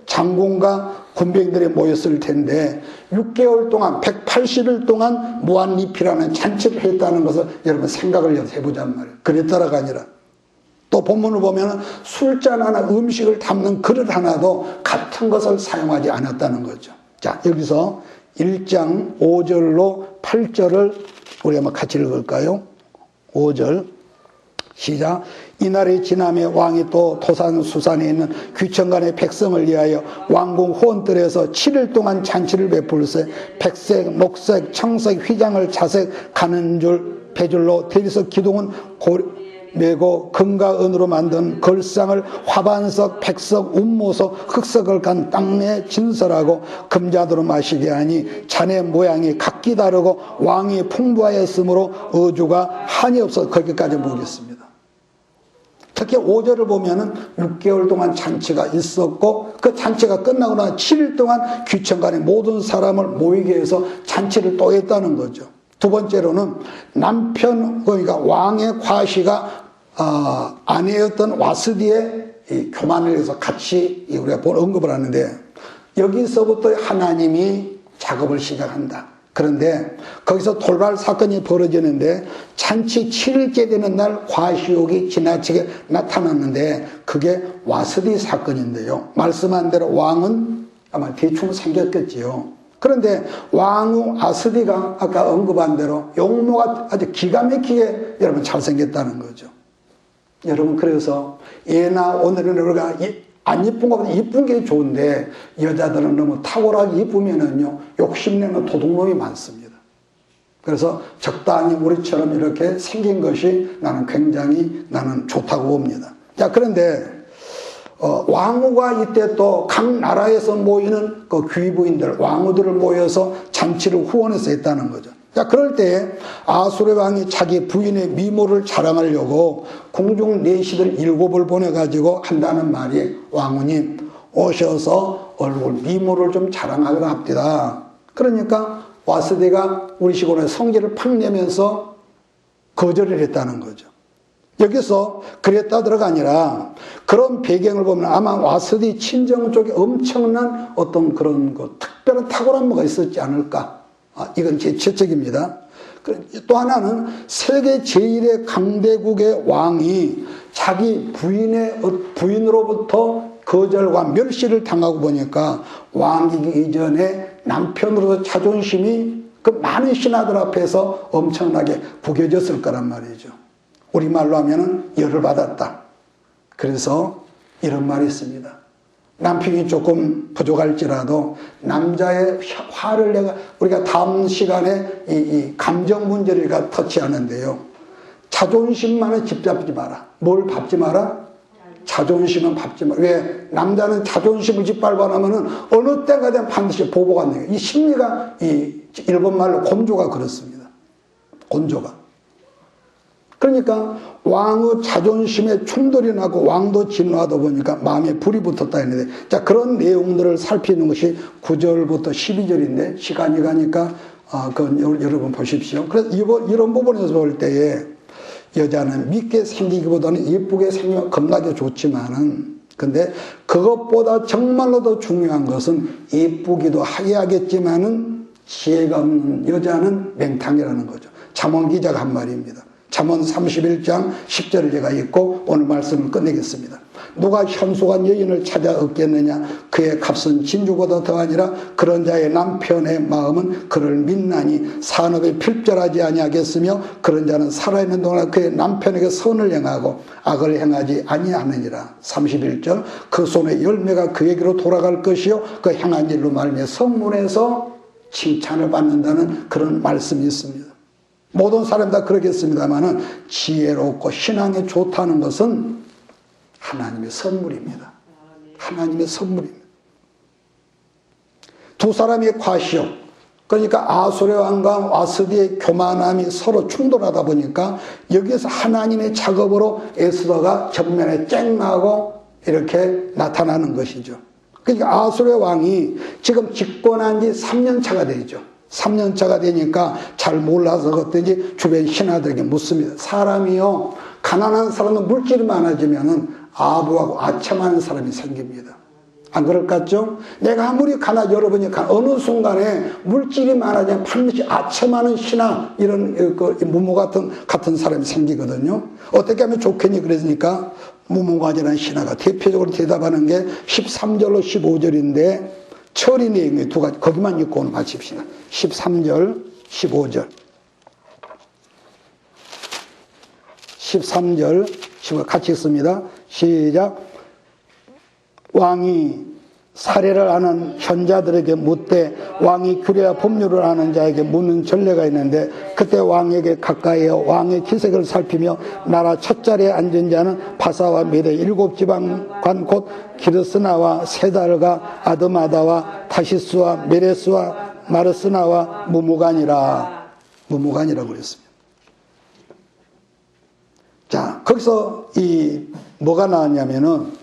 Speaker 1: 장군과 군병들이 모였을 텐데 6개월 동안 180일 동안 무한리필하는 잔치를 했다는 것을 여러분 생각을 해보자는 말이에요. 그랬다라가 아니라 또 본문을 보면 술잔 하나 음식을 담는 그릇 하나도 같은 것을 사용하지 않았다는 거죠. 자, 여기서 1장 5절로 8절을 우리 한번 같이 읽을까요? 5절 시작. 이날이 지남에 왕이 또 토산 수산에 있는 귀천간의 백성을 위하여 왕궁 호원뜰에서 7일 동안 잔치를 베풀세 백색, 녹색, 청색, 휘장을 자색 가는 줄 배줄로 대리석 기둥은 메고 금과 은으로 만든 걸상을 화반석, 백석, 운모석, 흑석을 간 땅내 진설하고 금자도로 마시게 하니 잔의 모양이 각기 다르고 왕이 풍부하였으므로 어주가 한이 없어. 거기까지 보겠습니다. 특히 5절을 보면은 6개월 동안 잔치가 있었고 그 잔치가 끝나고 나 7일 동안 귀천간에 모든 사람을 모이게 해서 잔치를 또 했다는 거죠. 두 번째로는 남편, 그러니까 왕의 과시가 아내였던 와스디의 교만을 해서 같이 우리가 언급을 하는데 여기서부터 하나님이 작업을 시작한다. 그런데 거기서 돌발 사건이 벌어지는데 잔치 7일째 되는 날 과시욕이 지나치게 나타났는데 그게 와스디 사건인데요. 말씀한 대로 왕은 아마 대충 생겼겠지요. 그런데 왕후 아스디가 아까 언급한 대로 용모가 아주 기가 막히게 여러분 잘생겼다는 거죠. 여러분 그래서 예나 오늘은 우리가 안 이쁜 것보다 이쁜 게 좋은데 여자들은 너무 탁월하게 이쁘면은요 욕심내는 도둑놈이 많습니다. 그래서 적당히 우리처럼 이렇게 생긴 것이 나는 좋다고 봅니다. 자, 그런데 왕후가 이때 또 각 나라에서 모이는 그 귀부인들, 왕후들을 모여서 잔치를 후원해서 했다는 거죠. 자, 그럴 때에 아수르 왕이 자기 부인의 미모를 자랑하려고 궁중 내시들 7을 보내가지고 한다는 말이 왕후님 오셔서 얼굴 미모를 좀 자랑하려 합디다. 그러니까 와스디가 우리 시골에 성질을 팍 내면서 거절을 했다는 거죠. 여기서 그랬다더라가 아니라 그런 배경을 보면 아마 와스디 친정 쪽에 엄청난 어떤 그런 특별한 탁월한 뭐가 있었지 않을까. 이건 제 추측입니다. 또 하나는 세계 제1의 강대국의 왕이 자기 부인으로부터 거절과 멸시를 당하고 보니까 왕이기 이전에 남편으로서 자존심이 그 많은 신하들 앞에서 엄청나게 구겨졌을 거란 말이죠. 우리말로 하면은 열을 받았다. 그래서 이런 말이 있습니다. 남편이 조금 부족할지라도 남자의 화를 우리가 다음 시간에 이 감정 문제를 터치하는데요. 자존심만은 짓밟지 마라. 뭘 밟지 마라? 자존심은 밟지 마라. 왜? 남자는 자존심을 짓밟아 나면은 어느 때가 되면 반드시 보복가 내요. 이 심리가 일본말로 곤조가 그렇습니다. 곤조가. 그러니까 왕의 자존심에 충돌이 나고 왕도 진노하다 보니까 마음에 불이 붙었다 했는데, 자, 그런 내용들을 살피는 것이 9절부터 12절인데 시간이 가니까 그건 여러분 보십시오. 그래서 이런 부분에서 볼 때에 여자는 밉게 생기기보다는 예쁘게 생기면 겁나게 좋지만은, 근데 그것보다 정말로 더 중요한 것은 예쁘기도 해야겠지만은 지혜가 없는 여자는 맹탕이라는 거죠. 잠언 기자가 한 말입니다. 잠언 31장 10절을 제가 읽고 오늘 말씀을 끝내겠습니다. 누가 현숙한 여인을 찾아 얻겠느냐? 그의 값은 진주보다 더하니라. 그런 자의 남편의 마음은 그를 믿나니 산업에 필절하지 아니하겠으며 그런 자는 살아있는 동안 그의 남편에게 선을 행하고 악을 행하지 아니하느니라. 31절 그 손의 열매가 그에게로 돌아갈 것이요 그 행한 일로 말미암아 성문에서 칭찬을 받는다는 그런 말씀이 있습니다. 모든 사람 다 그러겠습니다만은 지혜롭고 신앙에 좋다는 것은 하나님의 선물입니다. 하나님의 선물입니다. 두 사람의 과시욕, 그러니까 아수르 왕과 와스디의 교만함이 서로 충돌하다 보니까 여기에서 하나님의 작업으로 에스더가 전면에 쨍하고 이렇게 나타나는 것이죠. 그러니까 아수르 왕이 지금 집권한 지 3년 차가 되죠. 3년 차가 되니까 잘 몰라서 그랬든지 주변 신하들에게 묻습니다. 사람이요, 가난한 사람은 물질이 많아지면은 아부하고 아첨하는 사람이 생깁니다. 안 그럴 것 같죠? 내가 아무리 여러분이 어느 순간에 물질이 많아지면 반드시 아첨하는 신하, 이런 무모 같은 사람이 생기거든요. 어떻게 하면 좋겠니? 그러니까 무모가지라는 신하가 대표적으로 대답하는 게 13절로 15절인데 처리 내용이 두 가지, 거기만 읽고 오늘 마칩시다. 13절, 15절. 13절, 15절 같이 읽습니다. 시작. 왕이 사례를 아는 현자들에게 묻되 왕이 규례와 법률을 아는 자에게 묻는 전례가 있는데 그때 왕에게 가까이에 왕의 기색을 살피며 나라 첫 자리에 앉은 자는 바사와 메대 7지방관 곧 기르스나와 세달과 아드마다와 타시스와 메레스와 마르스나와 무무간이라고 그랬습니다. 자, 거기서 뭐가 나왔냐면은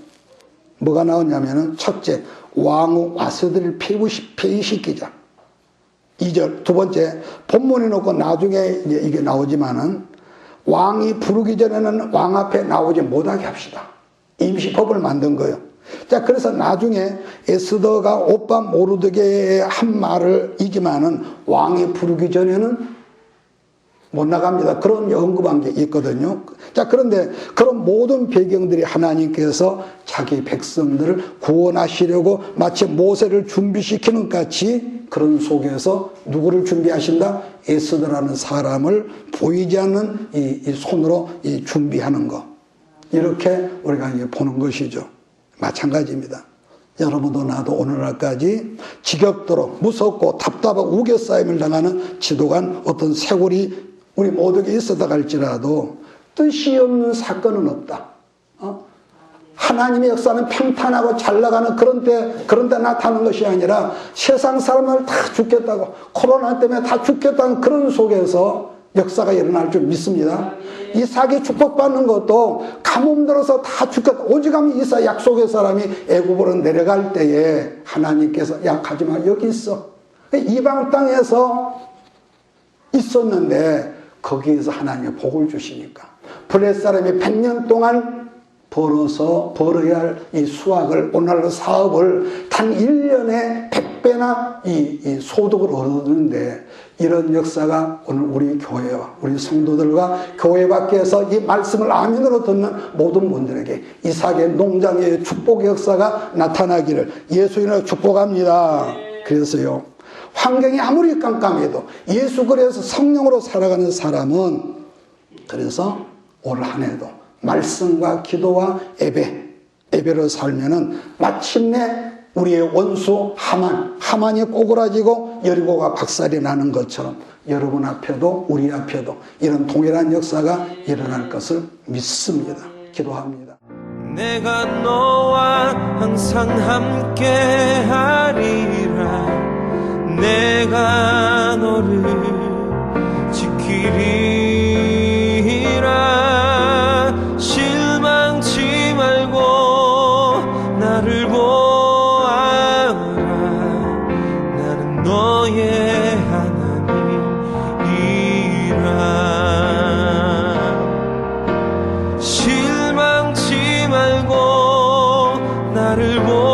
Speaker 1: 첫째, 왕후 와서들을 폐위시키자. 2절. 두 번째, 본문에 놓고 나중에 이게 나오지만은 왕이 부르기 전에는 왕 앞에 나오지 못하게 합시다. 임시법을 만든 거예요. 자, 그래서 나중에 에스더가 오빠 모르드게의 한 말을 이지만은 왕이 부르기 전에는 못 나갑니다. 그런 언급한 게 있거든요. 자, 그런데 그런 모든 배경들이 하나님께서 자기 백성들을 구원하시려고 마치 모세를 준비시키는 것 같이 그런 속에서 누구를 준비하신다? 에스더라는 사람을 보이지 않는 이 손으로 준비하는 것. 이렇게 우리가 이제 보는 것이죠. 마찬가지입니다. 여러분도 나도 오늘날까지 지겹도록 무섭고 답답하고 우겨싸임을 당하는 지독한 어떤 세월이 우리 모두에게 있었다 할지라도 뜻이 없는 사건은 없다. 하나님의 역사는 평탄하고 잘 나가는 그런 데 나타나는 것이 아니라 세상 사람들 다 죽겠다고 코로나 때문에 다 죽겠다는 그런 속에서 역사가 일어날 줄 믿습니다. 이삭이 축복받는 것도 가뭄 들어서 다 죽겠다. 오직하면 이삭 약속의 사람이 애굽으로 내려갈 때에 하나님께서 야 가지마 여기 있어. 이방 땅에서 있었는데 거기에서 하나님이 복을 주시니까 블레 사람이 100년 동안 벌어야 할 이 수확을 오늘날 사업을 단 1년에 100배나 이 소득을 얻었는데 이런 역사가 오늘 우리 교회와 우리 성도들과 교회 밖에서 이 말씀을 아멘으로 듣는 모든 분들에게 이삭의 농장의 축복의 역사가 나타나기를 예수 이름으로 축복합니다. 그래서요, 환경이 아무리 깜깜해도 예수 그래서 성령으로 살아가는 사람은 그래서 올 한 해도 말씀과 기도와 예배로 살면은 마침내 우리의 원수 하만이 꼬그라지고 여리고가 박살이 나는 것처럼 여러분 앞에도 우리 앞에도 이런 동일한 역사가 일어날 것을 믿습니다. 기도합니다.
Speaker 2: 내가 너와 항상 함께 하리라. 내가 너를 지키리라. 실망치 말고 나를 보아라. 나는 너의 하나님이라. 실망치 말고 나를 보아라.